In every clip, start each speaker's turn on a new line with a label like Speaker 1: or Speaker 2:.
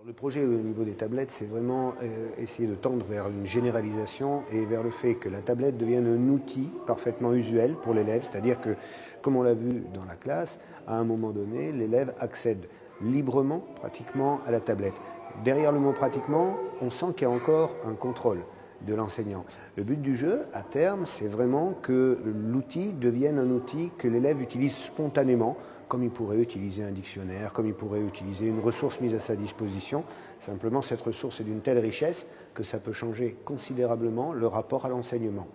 Speaker 1: Le projet au niveau des tablettes, c'est vraiment essayer de tendre vers une généralisation et vers le fait que la tablette devienne un outil parfaitement usuel pour l'élève, c'est-à-dire que, comme on l'a vu dans la classe, à un moment donné, l'élève accède librement, pratiquement, à la tablette. Derrière le mot pratiquement, on sent qu'il y a encore un contrôle de l'enseignant. Le but du jeu, à terme, c'est vraiment que l'outil devienne un outil que l'élève utilise spontanément, comme il pourrait utiliser un dictionnaire, comme il pourrait utiliser une ressource mise à sa disposition. Simplement, cette ressource est d'une telle richesse que ça peut changer considérablement le rapport à l'enseignement.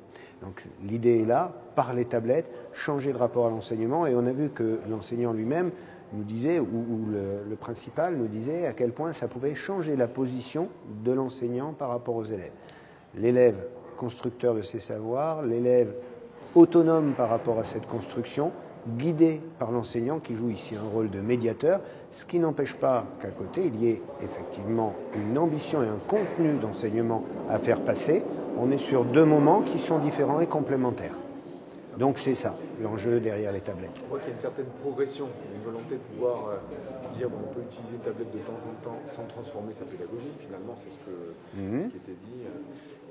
Speaker 1: Donc l'idée est là, par les tablettes, changer le rapport à l'enseignement, et on a vu que l'enseignant lui-même nous disait, ou le principal nous disait à quel point ça pouvait changer la position de l'enseignant par rapport aux élèves. L'élève constructeur de ses savoirs, l'élève autonome par rapport à cette construction, guidé par l'enseignant qui joue ici un rôle de médiateur, ce qui n'empêche pas qu'à côté il y ait effectivement une ambition et un contenu d'enseignement à faire passer. On est sur deux moments qui sont différents et complémentaires. Donc c'est ça, l'enjeu derrière les tablettes.
Speaker 2: On voit qu'il y a une certaine progression, une volonté de pouvoir dire on peut utiliser une tablette de temps en temps sans transformer sa pédagogie, finalement c'est ce qui était dit.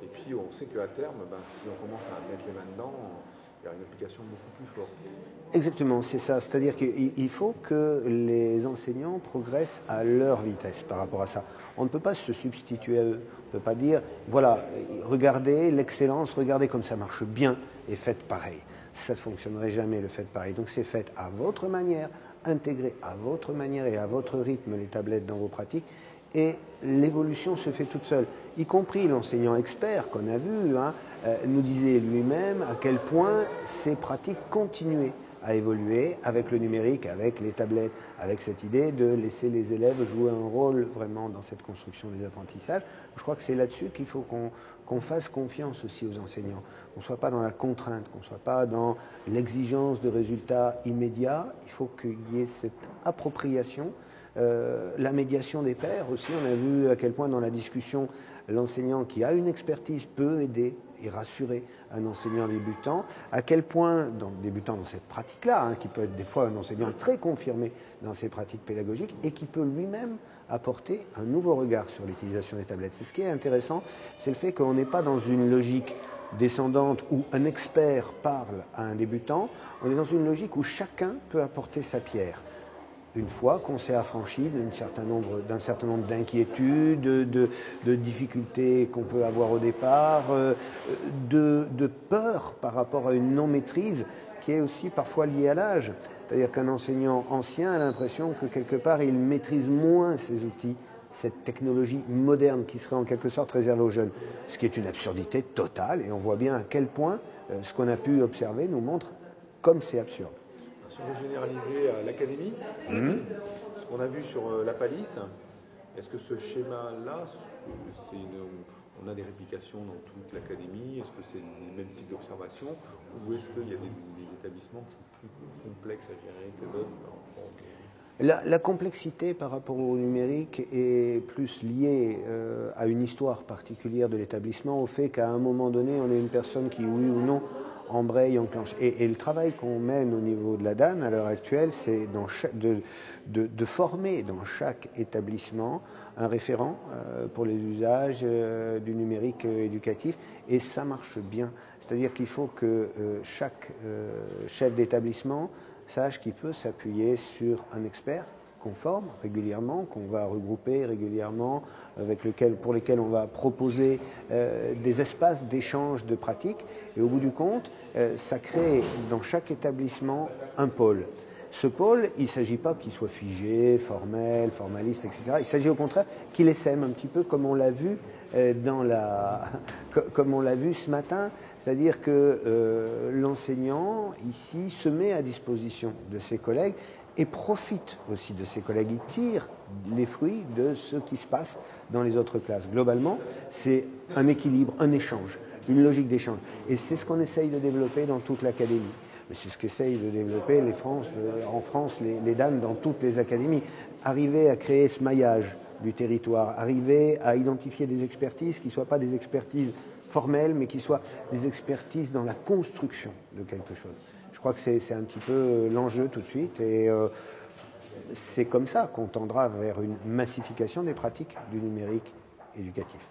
Speaker 2: Et puis on sait qu'à terme, si on commence à mettre les mains dedans, il y aura une application beaucoup plus forte.
Speaker 1: Exactement, c'est ça. C'est-à-dire qu'il faut que les enseignants progressent à leur vitesse par rapport à ça. On ne peut pas se substituer à eux. On ne peut pas dire, voilà, regardez l'excellence, regardez comme ça marche bien et faites pareil. Ça ne fonctionnerait jamais, le faites pareil. Donc c'est fait à votre manière, intégrez à votre manière et à votre rythme les tablettes dans vos pratiques. Et l'évolution se fait toute seule, y compris l'enseignant expert qu'on a vu, nous disait lui-même à quel point ces pratiques continuaient à évoluer avec le numérique, avec les tablettes, avec cette idée de laisser les élèves jouer un rôle vraiment dans cette construction des apprentissages. Je crois que c'est là-dessus qu'il faut qu'on fasse confiance aussi aux enseignants, qu'on ne soit pas dans la contrainte, qu'on ne soit pas dans l'exigence de résultats immédiats. Il faut qu'il y ait cette appropriation. La médiation des pairs aussi, on a vu à quel point dans la discussion, l'enseignant qui a une expertise peut aider et rassurer un enseignant débutant, à quel point, débutant dans cette pratique-là, qui peut être des fois un enseignant très confirmé dans ses pratiques pédagogiques et qui peut lui-même apporter un nouveau regard sur l'utilisation des tablettes. C'est ce qui est intéressant, c'est le fait qu'on n'est pas dans une logique descendante où un expert parle à un débutant, on est dans une logique où chacun peut apporter sa pierre. Une fois qu'on s'est affranchi d'un certain nombre d'inquiétudes, de difficultés qu'on peut avoir au départ, de peur par rapport à une non-maîtrise qui est aussi parfois liée à l'âge. C'est-à-dire qu'un enseignant ancien a l'impression que quelque part il maîtrise moins ces outils, cette technologie moderne qui serait en quelque sorte réservée aux jeunes. Ce qui est une absurdité totale, et on voit bien à quel point ce qu'on a pu observer nous montre comme c'est absurde.
Speaker 2: Si on veut généraliser à l'académie, ce qu'on a vu sur la palisse, est-ce que ce schéma-là, on a des réplications dans toute l'académie? Est-ce que c'est le même type d'observation? Ou est-ce qu'il y a des établissements plus complexes à gérer que d'autres?
Speaker 1: La complexité par rapport au numérique est plus liée à une histoire particulière de l'établissement, au fait qu'à un moment donné, on est une personne qui, oui ou non, embraye, enclenche. Et le travail qu'on mène au niveau de la DAN à l'heure actuelle, c'est de former dans chaque établissement un référent pour les usages du numérique éducatif, et ça marche bien. C'est-à-dire qu'il faut que chaque chef d'établissement sache qu'il peut s'appuyer sur un expert qu'on forme régulièrement, qu'on va regrouper régulièrement, pour lesquels on va proposer des espaces d'échange de pratiques. Et au bout du compte, ça crée dans chaque établissement un pôle. Ce pôle, il ne s'agit pas qu'il soit figé, formel, formaliste, etc. Il s'agit au contraire qu'il essaime un petit peu comme on l'a vu comme on l'a vu ce matin. C'est-à-dire que l'enseignant, ici, se met à disposition de ses collègues et profite aussi de ses collègues. Il tire les fruits de ce qui se passe dans les autres classes. Globalement, c'est un équilibre, un échange, une logique d'échange. Et c'est ce qu'on essaye de développer dans toute l'académie. Mais c'est ce qu'essayent de développer en France les DAN dans toutes les académies. Arriver à créer ce maillage du territoire, arriver à identifier des expertises qui ne soient pas des expertises formelles, mais qui soient des expertises dans la construction de quelque chose. Je crois que c'est un petit peu l'enjeu tout de suite, et c'est comme ça qu'on tendra vers une massification des pratiques du numérique éducatif.